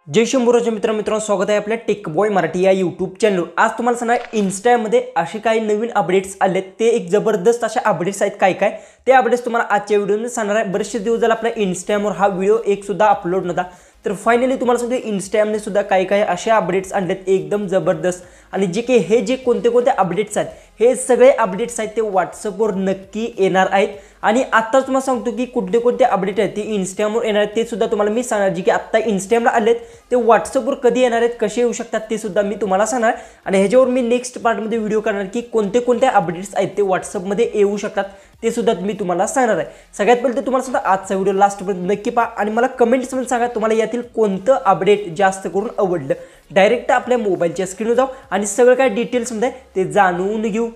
जय शंभूराजे मित्रांनो स्वागत आहे आपल्या टेक बॉय मराठी या यूट्यूब चॅनलवर। आज तुम्हाला सांगणार इन्स्टामध्ये असे काही नवीन अपडेट्स आले, ते एक जबरदस्त अशा अपडेट्स आहेत। काय काय ते अपडेट्स तुम्हाला आजच्या व्हिडिओमध्ये सांगणार आहे। बरेचसे दिवस झाले आपल्या इन्स्टावर हा व्हिडिओ एक सुद्धा अपलोड नव्हता, तर फायनली तुम्हाला सांगतो इन्स्टाने सुद्धा काही काही अशा अपडेट्स आणलेत एकदम जबरदस्त। आणि जे कोणते अपडेट्स आहेत, हे सगळे अपडेट्स आहेत ते व्हॉट्सअपवर नक्की येणार आहेत। आणि आता तुम्हाला सांगतो की कोणते अपडेट आहेत ते इन्स्टावर येणार आहेत, ते सुद्धा तुम्हाला मी सांगणार। जे की आता इन्स्टाला आलेत ते व्हॉट्सअपवर कधी येणार आहेत, कसे येऊ शकतात ते सुद्धा मी तुम्हाला सांगणार। आणि ह्याच्यावर मी नेक्स्ट पार्टमध्ये व्हिडिओ करणार की कोणते अपडेट्स आहेत ते व्हॉट्सअपमध्ये येऊ शकतात, ते सुद्धा मी तुम्हाला सांगणार आहे। सगळ्यात पहिले तर तुम्हाला सांगतो आजचा व्हिडिओ लास्टपर्यंत नक्की पहा आणि मला कमेंट्समध्ये सांगा तुम्हाला यातील कोणतं अपडेट जास्त करून आवडलं। डायरेक्ट आपल्या मोबाईलच्या स्क्रीनवर जाऊ आणि सगळं काय डिटेल्समध्ये ते जाणून घेऊ।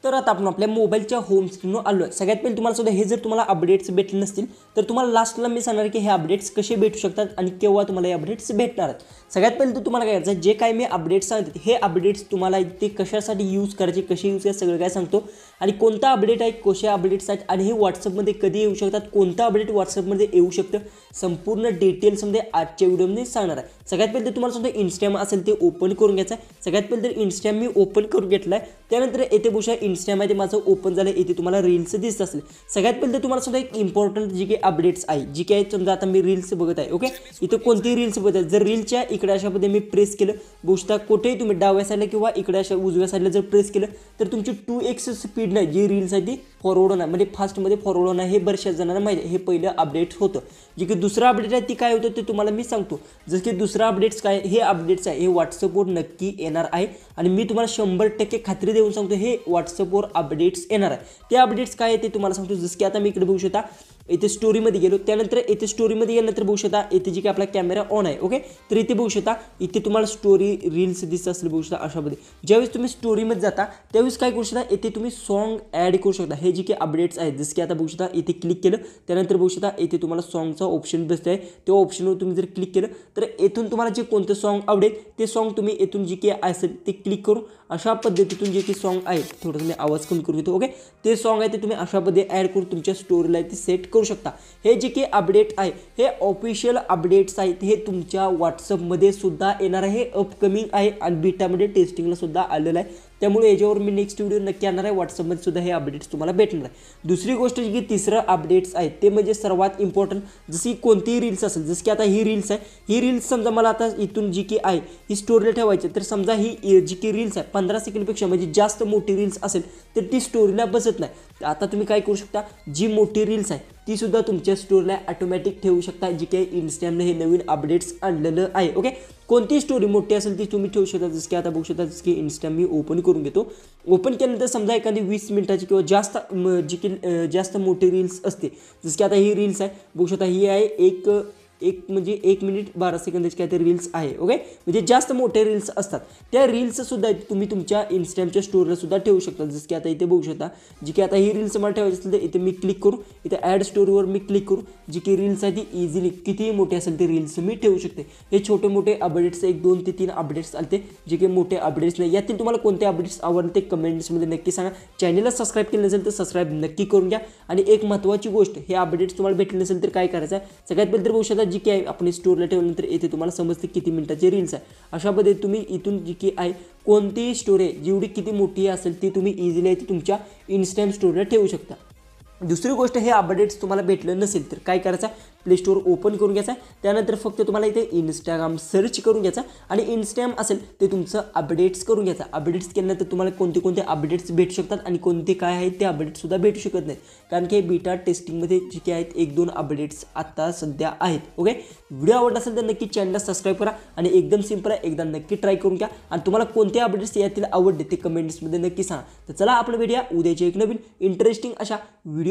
तर आता आपण आपल्या मोबाईलच्या होम स्क्रीनवर आलो आहे। सगळ्यात पहिले तुम्हाला सुद्धा हे जर तुम्हाला अपडेट्स भेटले नसतील तर तुम्हाला लास्टला मी सांगणार की हे अपडेट्स कसे भेटू शकतात आणि केव्हा तुम्हाला हे अपडेट्स भेटणार आहेत। सगळ्यात पहिले तर तुम्हाला काय करायचं, जे काही मी अपडेट्स सांगते हे अपडेट्स तुम्हाला ते कशासाठी यूज करायचे, कसे यूज करायचे सगळं काय सांगतो। आणि कोणता अपडेट आहे, कसे अपडेट्स आहेत आणि हे व्हॉट्सअपमध्ये कधी येऊ शकतात, कोणता अपडेट व्हॉट्सअपमध्ये येऊ शकतं, संपूर्ण डिटेल्समध्ये आजच्या व्हिडिओमध्ये सांगणार आहे। सगळ्यात पहिले तर तुम्हाला सांगतो इन्स्टाग्राम असेल ते ओपन करून घ्यायचं आहे। सगळ्यात पहिले तर इन्स्टाग्राम मी ओपन करून घेतलं आहे। त्यानंतर येथे बघू शकता इन्स्टामध्ये माझं ओपन झालं, येथे तुम्हाला रील्स दिसत असेल। सगळ्यात पहिले तर तुम्हाला सुद्धा एक इम्पॉर्टंट जी काही अपडेट्स आहे, जी काही समजा आता मी रील्स बघत आहे, ओके, इथं कोणती रील्स बघत आहे, जर रीलच्या इकडे अशा पद्धतीने मी प्रेस केलं, बघू शकता कुठेही तुम्ही डाव्या साईडला किंवा इकडे अशा उजव्या साईडला जर प्रेस केलं तर तुमची 2x स्पीडने जी रील्स आहे ती फॉरवर्ड होणार, म्हणजे फास्टमध्ये फॉरवर्ड होणार। हे बऱ्याचशा जणांना माहिती आहे, हे पहिलं अपडेट होतं। जे की दुसरं अपडेट आहे ती काय होतं ते तुम्हाला मी सांगतो। जसं की दुसरं अपडेट्स काय, हे अपडेट्स आहे हे व्हॉट्सअपवर नक्की येणार आहे आणि मी तुम्हाला 100% खात्री देऊन सांगतो हे व्हॉट्सअपवर अपडेट्स येणार आहे। ते अपडेट्स काय आहे ते तुम्हाला सांगतो। जसं की आता मी इकडे बघू शकता इथे स्टोरीमध्ये गेलो, त्यानंतर इथे स्टोरीमध्ये गेल्यानंतर बघू शकता इथे जी की आपला कॅमेरा ऑन आहे, ओके, तर इथे बघू शकता इथे तुम्हाला स्टोरी रील्स दिसत असेल, बघू शकता अशा पद्धती। ज्यावेळेस तुम्ही स्टोरीमध्ये जाता त्यावेळेस काय करू शकता, इथे तुम्ही सॉन्ग ॲड करू शकता। हे जे की अपडेट्स आहेत, जसं की आता बघू शकता इथे क्लिक केलं, त्यानंतर बघू शकता इथे तुम्हाला सॉन्गचा ऑप्शन दिसत आहे। त्या ऑप्शनवर तुम्ही जर क्लिक केलं तर येथून तुम्हाला जे कोणतं सॉन्ग आवडेल ते सॉन्ग तुम्ही येथून जे की असेल ते क्लिक करून अशा पद्धतीतून जे की सॉन्ग आहे, थोडंसं मी आवाज कमी करू घेतो, ओके, ते सॉन्ग आहे ते तुम्ही अशा पद्धतीने ॲड करून तुमच्या स्टोरीला ते सेट करू शकता। हे जे की अपडेट आहे हे ऑफिशियल अपडेट्स आहेत, हे तुमच्या व्हॉट्सअपमध्ये सुद्धा येणार आहे, अपकमिंग आहे आणि बीटामध्ये टेस्टिंगला सुद्धा आलेलं आहे। त्यामुळे याच्यावर मी नेक्स्ट व्हिडिओ नक्की आणणार आहे, व्हॉट्सअपमध्ये सुद्धा हे अपडेट्स तुम्हाला भेटणार आहे। दुसरी गोष्ट जी की तिसरं अपडेट्स आहे ते म्हणजे सर्वात इम्पॉर्टंट, जशी कोणतीही रील्स असेल, जसं की आता ही रील्स आहे, ही रील्स समजा मला आता इथून जी की आहे ही स्टोरीला ठेवायची, तर समजा ही जी की रील्स आहे 15 सेकंडपेक्षा म्हणजे जास्त मोठी रील्स असेल तर ती स्टोरीला बसत नाही। आता तुम्ही काय करू शकता, जी मोठी रील्स आहे ती सुद्धा तुमच्या स्टोरीला ऑटोमॅटिक ठेवू शकता, जी काही इन्स्टाने हे नवीन अपडेट्स आणलेलं आहे, ओके। कोणती स्टोरी मोठी असेल ती तुम्ही ठेवू शकता। जसं की आता बघू शकता, जसं की इन्स्टा मी ओपन करून घेतो, ओपन केल्यानंतर समजा एखादी 20 मिनिटाची किंवा जास्त जी की जास्त मोठी रील्स असते, जसं की आता ही रील्स आहे, बघू शकता ही आहे एक म्हणजे 1 मिनिट 12 सेकंदाची काहीतरी रील्स आहे, ओके, म्हणजे जास्त मोठे रील्स असतात त्या रील्ससुद्धा तुम्ही तुमच्या इन्स्टाग्रामच्या स्टोरीला सुद्धा ठेवू शकता। जसं की आता इथे बघू शकता जी की आता ही रील्स मला ठेवायची असेल तर इथे मी क्लिक करू, इथे ॲड स्टोरीवर मी क्लिक करू, जी की रील्स आहे ती इझिली कितीही मोठी असेल ती रील्स मी ठेवू शकते। हे छोटे मोठे अपडेट्स 1 2 ते 3 अपडेट्स आलते, जे की मोठे अपडेट्स नाही। यातील तुम्हाला कोणते अपडेट्स आवडले ते कमेंट्समध्ये नक्की सांगा। चॅनलला सबस्क्राईब केलं नसेल तर सबस्क्राईब नक्की करून घ्या। आणि एक महत्त्वाची गोष्ट, हे अपडेट्स तुम्हाला भेटले नसेल तर काय करायचं आहे, सगळ्यात पहिले तर बघू शकता जी की आपण स्टोरीला ठेवल्यानंतर येथे तुम्हाला समजते किती मिनिटाची रील्स आहे। अशा पद्धतीने तुम्ही इथून जी की आहे कोणतीही स्टोरी जेवढी किती मोठी असेल ती तुम्ही इझिली तुमच्या इन्स्टाग्राम स्टोरीला ठेवू शकता। दुसरी गोष्ट, हे अपडेट्स तुम्हाला भेटलं नसेल तर काय करायचं, प्ले स्टोअर ओपन करून घ्यायचा, त्यानंतर फक्त तुम्हाला इथे इंस्टाग्राम सर्च करून घ्यायचा आणि इंस्टाग्राम असेल ते तुमचं अपडेट्स करून घ्यायचा। अपडेट्स केल्यानंतर तुम्हाला कोणते अपडेट्स भेटू शकतात आणि कोणते काय आहेत ते अपडेट्ससुद्धा भेटू शकत नाहीत, कारण की बीटा टेस्टिंगमध्ये जे काही आहेत 1 2 अपडेट्स आता सध्या आहेत, ओके। व्हिडिओ आवडला असेल तर नक्की चॅनलला सबस्क्राईब करा आणि एकदम सिंपल आहे, एकदा नक्की ट्राय करून घ्या आणि तुम्हाला कोणते अपडेट्स यातील आवडले ते कमेंट्समध्ये नक्की सांगा। तर चला आपण भेटूया उद्याच्या एक नवीन इंटरेस्टिंग अशा व्हिडिओमध्ये।